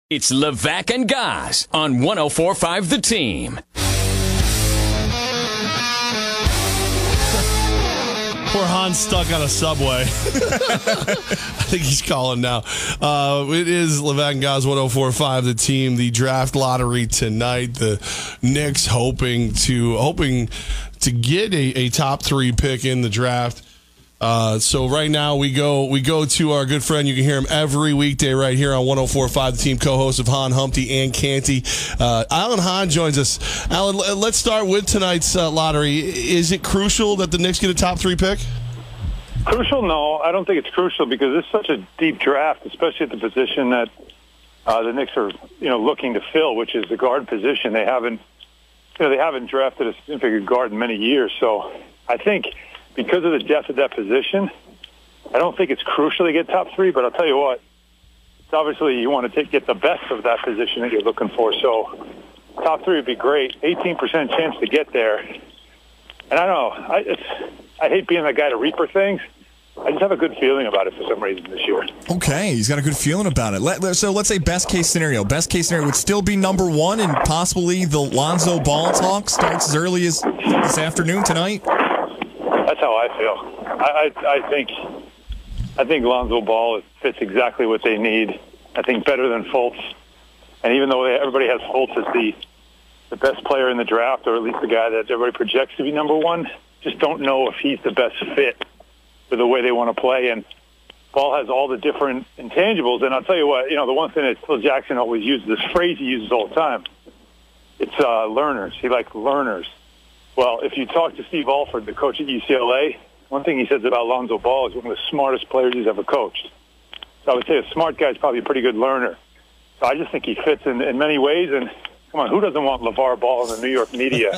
It's Levack and Goz on 104.5 The Team. Poor Hahn's stuck on a subway. I think he's calling now. It is Levack and Goz 104.5 The Team. The draft lottery tonight. The Knicks hoping to get a top 3 pick in the draft. So right now we go to our good friend. You can hear him every weekday right here on 104.5 The Team, co-host of Hahn, Humpty, and Canty. Alan Hahn joins us. Alan, let's start with tonight's lottery. Is it crucial that the Knicks get a top 3 pick? Crucial? No, I don't think it's crucial because it's such a deep draft, especially at the position that the Knicks are looking to fill, which is the guard position. They haven't drafted a significant guard in many years, so I think because of the depth of that position, I don't think it's crucial to get top 3, but I'll tell you what, it's obviously you want to get the best of that position that you're looking for. So top 3 would be great. 18% chance to get there. And I don't know, I hate being that guy to reaper things. I just have a good feeling about it for some reason this year. Okay, he's got a good feeling about it. So let's say best case scenario. Best case scenario would still be number 1, and possibly the Lonzo Ball talk starts as early as this afternoon, tonight? That's how I feel. I think Lonzo Ball fits exactly what they need. I think better than Fultz. And even though everybody has Fultz as the best player in the draft, or at least the guy that everybody projects to be number 1, just don't know if he's the best fit for the way they want to play. And Ball has all the different intangibles. And I'll tell you what, the one thing that Phil Jackson always uses, this phrase he uses all the time, it's learners. He likes learners. Well, if you talk to Steve Alford, the coach at UCLA, one thing he says about Lonzo Ball is one of the smartest players he's ever coached. So I would say a smart guy is probably a pretty good learner. So I just think he fits in many ways. And come on, who doesn't want LeVar Ball in the New York media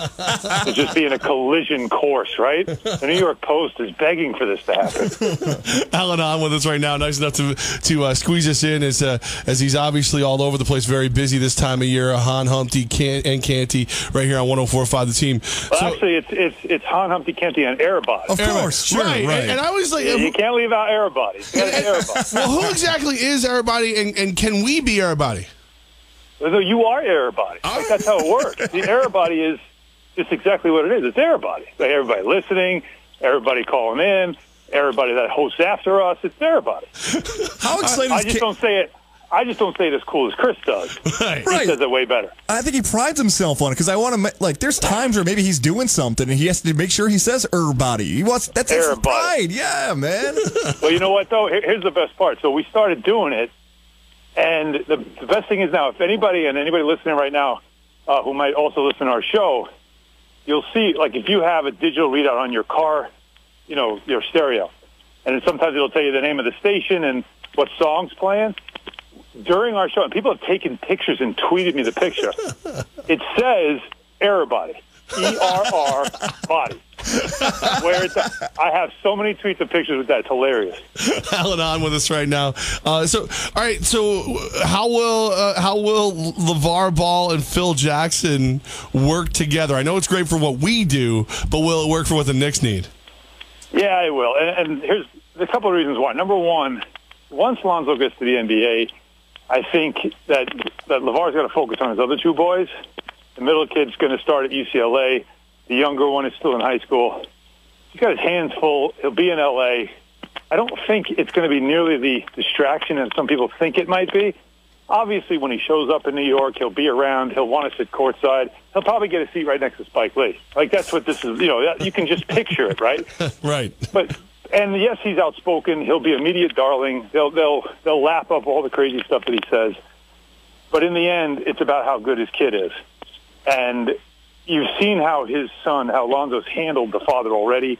to just be in a collision course, right? The New York Post is begging for this to happen. Alan on with us right now, nice enough to squeeze us in as he's obviously all over the place, very busy this time of year. Hahn, Humpty, and Canty right here on 104.5 The Team. Well, actually, it's Hahn, Humpty, Canty, and Airbody. Of course, sure, right. And I was like, you can't leave out Airbody. You gotta have Airbody. Well, who exactly is Airbody, and can we be Airbody? So you are Airbody. Like, that's how it works. The Airbody is just exactly what it is. It's Airbody. Like everybody listening, everybody calling in, everybody that hosts after us. It's Airbody. How excited I just don't say it. I just don't say it as cool as Chris does. Right. He says it way better. I think he prides himself on it because I want to there's times where maybe he's doing something and he has to make sure he says Airbody. That's his pride. Yeah, man. Well, you know what though? Here's the best part. So we started doing it. And the best thing is now, if anybody listening right now who might also listen to our show, you'll see, like if you have a digital readout on your car, your stereo, and then sometimes it'll tell you the name of the station and what song's playing. During our show, and people have taken pictures and tweeted me the picture, it says Airbody. E-R-R body. I have so many tweets and pictures with that. It's hilarious. Alan on with us right now. All right. So, how will LeVar Ball and Phil Jackson work together? I know it's great for what we do, but will it work for what the Knicks need? Yeah, it will. And here's a couple of reasons why. Number one, once Lonzo gets to the NBA, I think that LeVar's got to focus on his other 2 boys. The middle kid's going to start at UCLA. The younger one is still in high school. He's got his hands full. He'll be in L.A. I don't think it's going to be nearly the distraction that some people think it might be. Obviously, when he shows up in New York, he'll be around. He'll want to sit courtside. He'll probably get a seat right next to Spike Lee. Like, that's what this is. You can just picture it, right? Right. And yes, he's outspoken. He'll be a media darling. They'll lap up all the crazy stuff that he says. But in the end, it's about how good his kid is. And you've seen how Lonzo's handled the father already.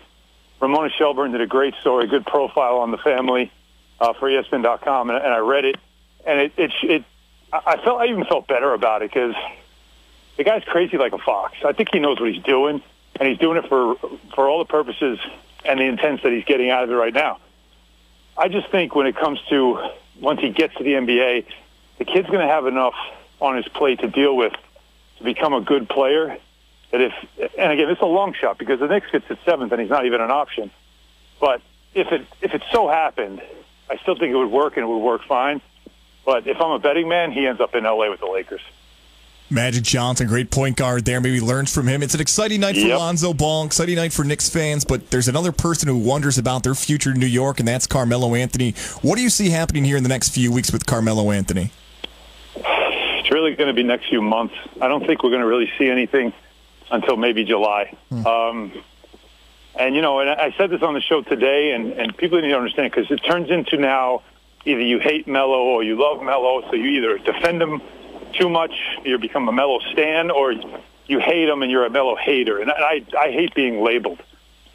Ramona Shelburne did a great story, good profile on the family for ESPN.com, and I read it. And I even felt better about it because the guy's crazy like a fox. I think he knows what he's doing, and he's doing it for all the purposes and the intents that he's getting out of it right now. I just think when it comes to once he gets to the NBA, the kid's going to have enough on his plate to deal with to become a good player. And again, it's a long shot because the Knicks gets at 7th and he's not even an option. But if it so happened, I still think it would work and it would work fine. But if I'm a betting man, he ends up in L.A. with the Lakers. Magic Johnson, great point guard there. Maybe learns from him. It's an exciting night for Lonzo Ball, exciting night for Knicks fans, but there's another person who wonders about their future in New York, and that's Carmelo Anthony. What do you see happening here in the next few weeks with Carmelo Anthony? It's really going to be next few months. I don't think we're going to really see anything until maybe July. And, you know, and I said this on the show today, and people need to understand, because it turns into now either you hate Melo or you love Melo, so you either defend him too much, you become a Melo stan, or you hate him and you're a Melo hater. And I hate being labeled.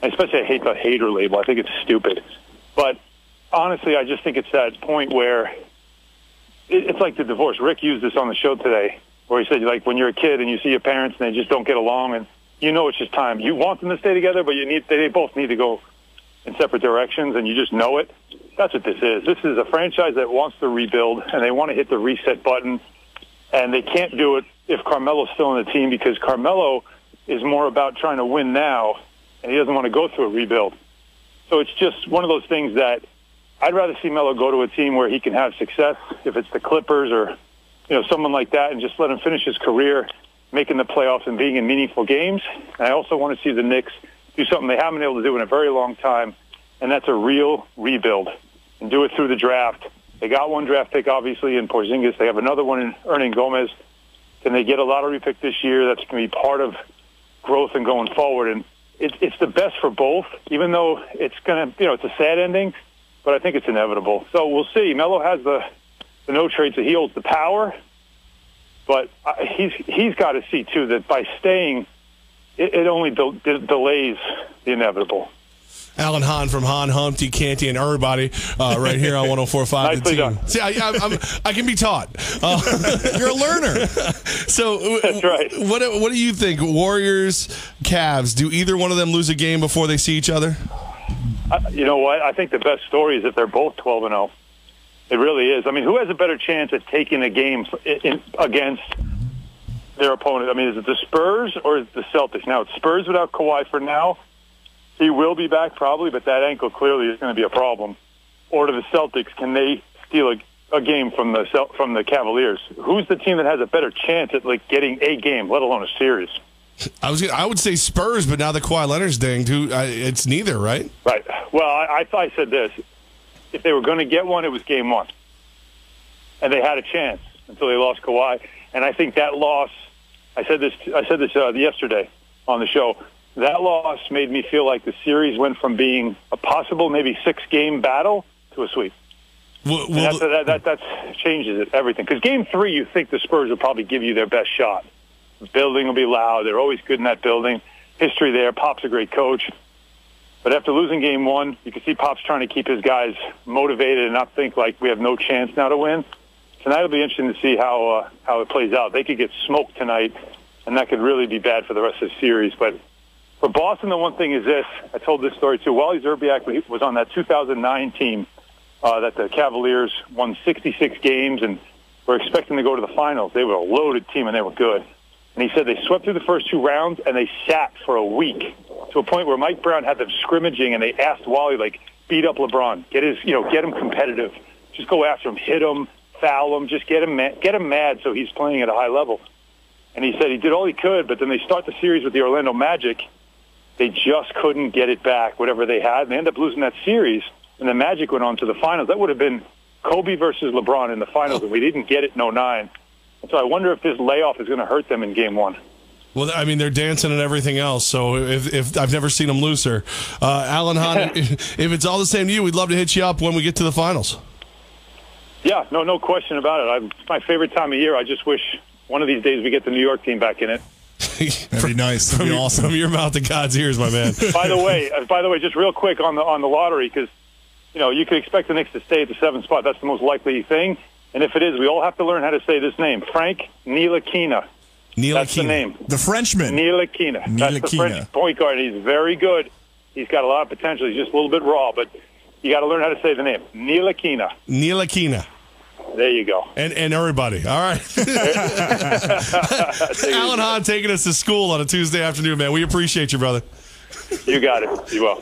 Especially I hate the hater label. I think it's stupid. But honestly, I just think it's that point where it's like the divorce. Rick used this on the show today, where he said, like, when you're a kid and you see your parents and they just don't get along, and you know it's just time. You want them to stay together, but they both need to go in separate directions, and you just know it. That's what this is. This is a franchise that wants to rebuild, and they want to hit the reset button. And they can't do it if Carmelo's still in the team, because Carmelo is more about trying to win now, and he doesn't want to go through a rebuild. So it's just one of those things that I'd rather see Melo go to a team where he can have success, if it's the Clippers or, you know, someone like that, and just let him finish his career making the playoffs and being in meaningful games. And I also want to see the Knicks do something they haven't been able to do in a very long time, and that's a real rebuild, and do it through the draft. They got one draft pick, obviously, in Porzingis. They have another one in Erning Gomez. Can they get a lottery pick this year? That's going to be part of growth and going forward. And it's the best for both, even though it's going to, you know, it's a sad ending, but I think it's inevitable. So we'll see. Melo has the no trade, so he holds the power. But he's got to see, too, that by staying, it only delays the inevitable. Alan Hahn from Hahn, Humpty, Canty, and everybody right here on 104.5 Nicely The Team. done. See, I can be taught. You're a learner. So that's right. What do you think? Warriors, Cavs, do either one of them lose a game before they see each other? You know what? I think the best story is if they're both 12-0. It really is. I mean, who has a better chance at taking a game against their opponent? I mean, is it the Spurs or is it the Celtics? Now, it's Spurs without Kawhi for now. He will be back probably, but that ankle clearly is going to be a problem. Or to the Celtics, can they steal a game from the Cavaliers? Who's the team that has a better chance at like getting a game, let alone a series? I would say Spurs, but now the Kawhi Leonard's dinged. It's neither, right? Right. Well, I thought I said this. If they were going to get one, it was game one. And they had a chance until they lost Kawhi. And I think that loss, I said this yesterday on the show, that loss made me feel like the series went from being a possible maybe 6-game battle to a sweep. That changes it, everything. Because game 3, you think the Spurs will probably give you their best shot. The building will be loud. They're always good in that building. History there. Pop's a great coach. But after losing game 1, you can see Pop's trying to keep his guys motivated and not think like we have no chance now to win. Tonight will be interesting to see how it plays out. They could get smoked tonight, and that could really be bad for the rest of the series. But for Boston, the one thing is this. I told this story, too. Wally Szczerbiak was on that 2009 team that the Cavaliers won 66 games and were expecting to go to the finals. They were a loaded team, and they were good. And he said they swept through the first 2 rounds, and they sat for a week to a point where Mike Brown had them scrimmaging, and they asked Wally, like, beat up LeBron. Get him competitive. Just go after him. Hit him. Foul him. Just get him mad so he's playing at a high level. And he said he did all he could, but then they start the series with the Orlando Magic. They just couldn't get it back, whatever they had. And they ended up losing that series, and the Magic went on to the finals. That would have been Kobe versus LeBron in the finals, and we didn't get it in 2009. And so I wonder if this layoff is going to hurt them in game 1. Well, I mean, they're dancing and everything else, so if I've never seen them looser. Alan Hahn, if it's all the same to you, we'd love to hit you up when we get to the finals. Yeah, no question about it. It's my favorite time of year. I just wish one of these days we get the New York team back in it. That'd be nice. That'd be awesome. From your mouth to God's ears, my man. By the way, just real quick on the lottery, because you could expect the Knicks to stay at the 7th spot. That's the most likely thing. And if it is, we all have to learn how to say this name. Frank Ntilikina. That's the name. The Frenchman. Ntilikina. That's the French point guard. He's very good. He's got a lot of potential. He's just a little bit raw, but you got to learn how to say the name. Ntilikina. Ntilikina. There you go. And everybody. All right. Alan Hahn taking us to school on a Tuesday afternoon, man. We appreciate you, brother. You got it. You will.